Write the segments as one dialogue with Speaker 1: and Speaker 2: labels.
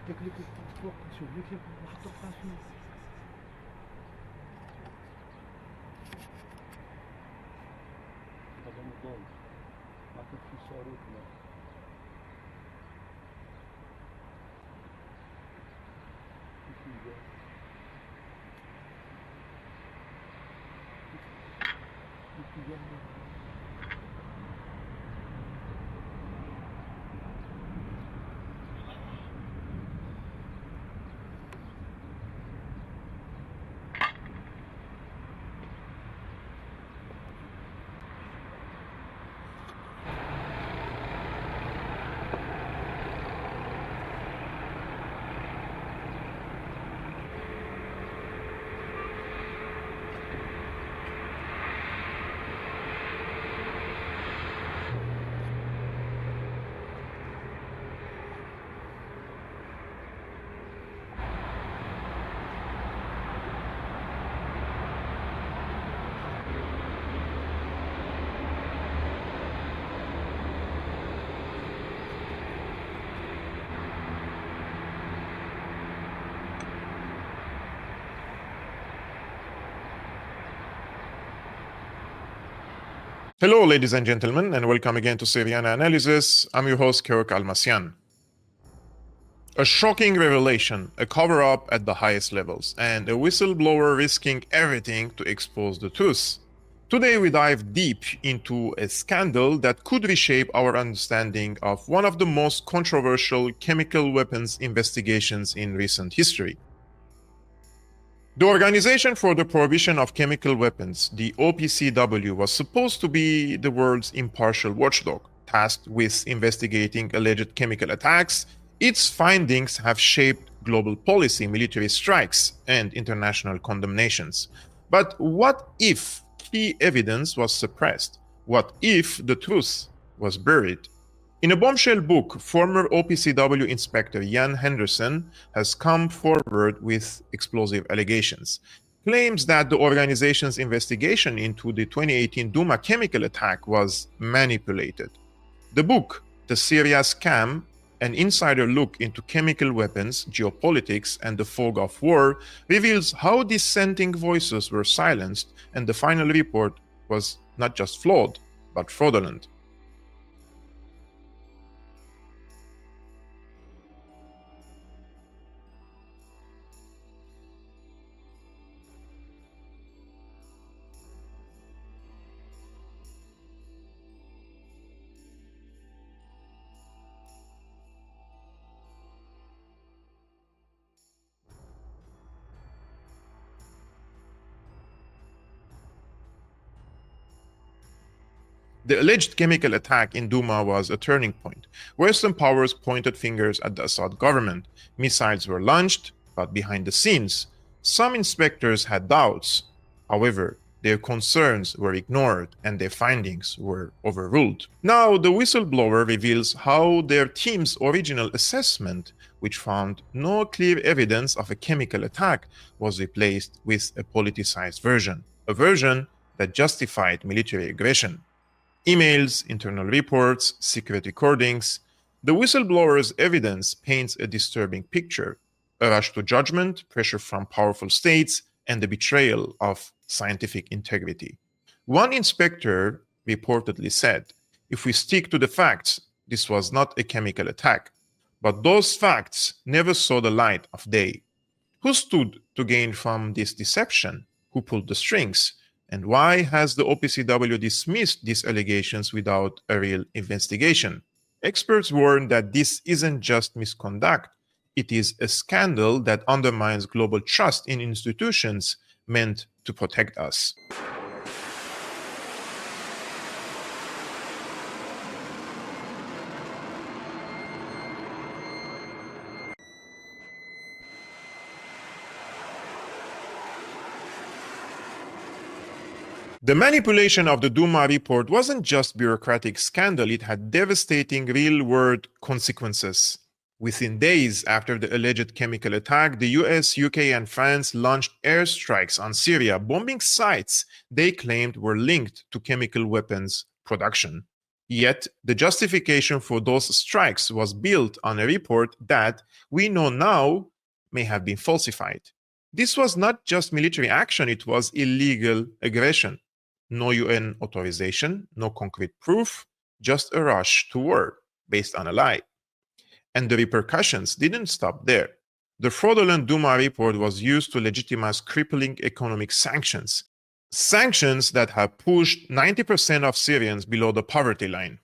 Speaker 1: تكليك فوق شوف لك محطة فاشن هذا مضاد ما كان في صاروخ لا
Speaker 2: Hello, ladies and gentlemen, and welcome again to Syriana Analysis. I'm your host, Kevork Almassian. A shocking revelation, a cover-up at the highest levels, and a whistleblower risking everything to expose the truth. Today we dive deep into a scandal that could reshape our understanding of one of the most controversial chemical weapons investigations in recent history. The Organization for the Prohibition of Chemical Weapons, the OPCW, was supposed to be the world's impartial watchdog, tasked with investigating alleged chemical attacks. Its findings have shaped global policy, military strikes, and international condemnations. But what if key evidence was suppressed? What if the truth was buried? In a bombshell book, former OPCW Inspector Ian Henderson has come forward with explosive allegations. Claims that the organization's investigation into the 2018 Duma chemical attack was manipulated. The book, The Syria Scam, an insider look into chemical weapons, geopolitics, and the fog of war, reveals how dissenting voices were silenced, and the final report was not just flawed, but fraudulent. The alleged chemical attack in Duma was a turning point. Western powers pointed fingers at the Assad government. Missiles were launched, but behind the scenes, some inspectors had doubts. However, their concerns were ignored and their findings were overruled. Now, the whistleblower reveals how their team's original assessment, which found no clear evidence of a chemical attack, was replaced with a politicized version, a version that justified military aggression. Emails, internal reports, secret recordings. The whistleblower's evidence paints a disturbing picture: a rush to judgment, pressure from powerful states, and the betrayal of scientific integrity. One inspector reportedly said, "If we stick to the facts, this was not a chemical attack." But those facts never saw the light of day. Who stood to gain from this deception? Who pulled the strings? And why has the OPCW dismissed these allegations without a real investigation? Experts warn that this isn't just misconduct, it is a scandal that undermines global trust in institutions meant to protect us. The manipulation of the Duma report wasn't just bureaucratic scandal, it had devastating real-world consequences. Within days after the alleged chemical attack, the US, UK, and France launched airstrikes on Syria, bombing sites they claimed were linked to chemical weapons production. Yet, the justification for those strikes was built on a report that we know now may have been falsified. This was not just military action, it was illegal aggression. No UN authorization, no concrete proof, just a rush to war based on a lie. And the repercussions didn't stop there. The fraudulent Duma report was used to legitimize crippling economic sanctions. Sanctions that have pushed 90% of Syrians below the poverty line.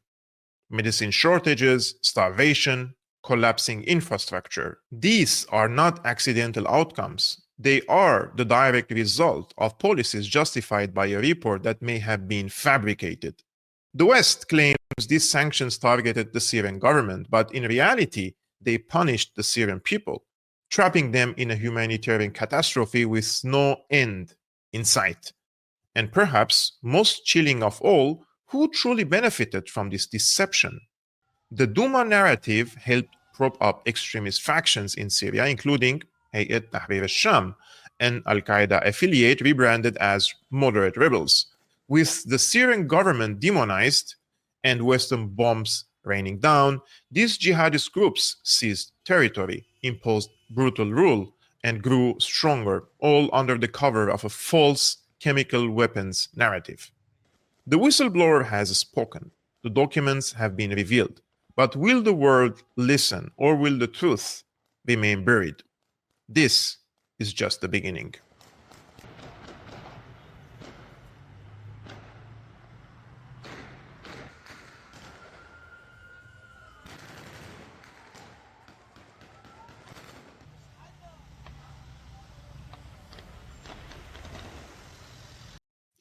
Speaker 2: Medicine shortages, starvation, collapsing infrastructure. These are not accidental outcomes. They are the direct result of policies justified by a report that may have been fabricated. The West claims these sanctions targeted the Syrian government, but in reality, they punished the Syrian people, trapping them in a humanitarian catastrophe with no end in sight. And perhaps most chilling of all, who truly benefited from this deception? The Duma narrative helped prop up extremist factions in Syria, including Hayat Tahrir al-Sham, an al-Qaeda affiliate rebranded as moderate rebels. With the Syrian government demonized and Western bombs raining down, these jihadist groups seized territory, imposed brutal rule, and grew stronger, all under the cover of a false chemical weapons narrative. The whistleblower has spoken. The documents have been revealed. But will the world listen, or will the truth remain buried? This is just the beginning.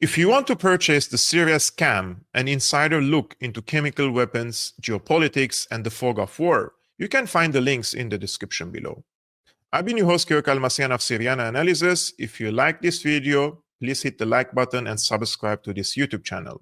Speaker 2: If you want to purchase the Syria Scam, an insider look into chemical weapons, geopolitics, and the fog of war, you can find the links in the description below. I've been your host, Kevork Almassian of Syriana Analysis. If you like this video, please hit the like button and subscribe to this YouTube channel.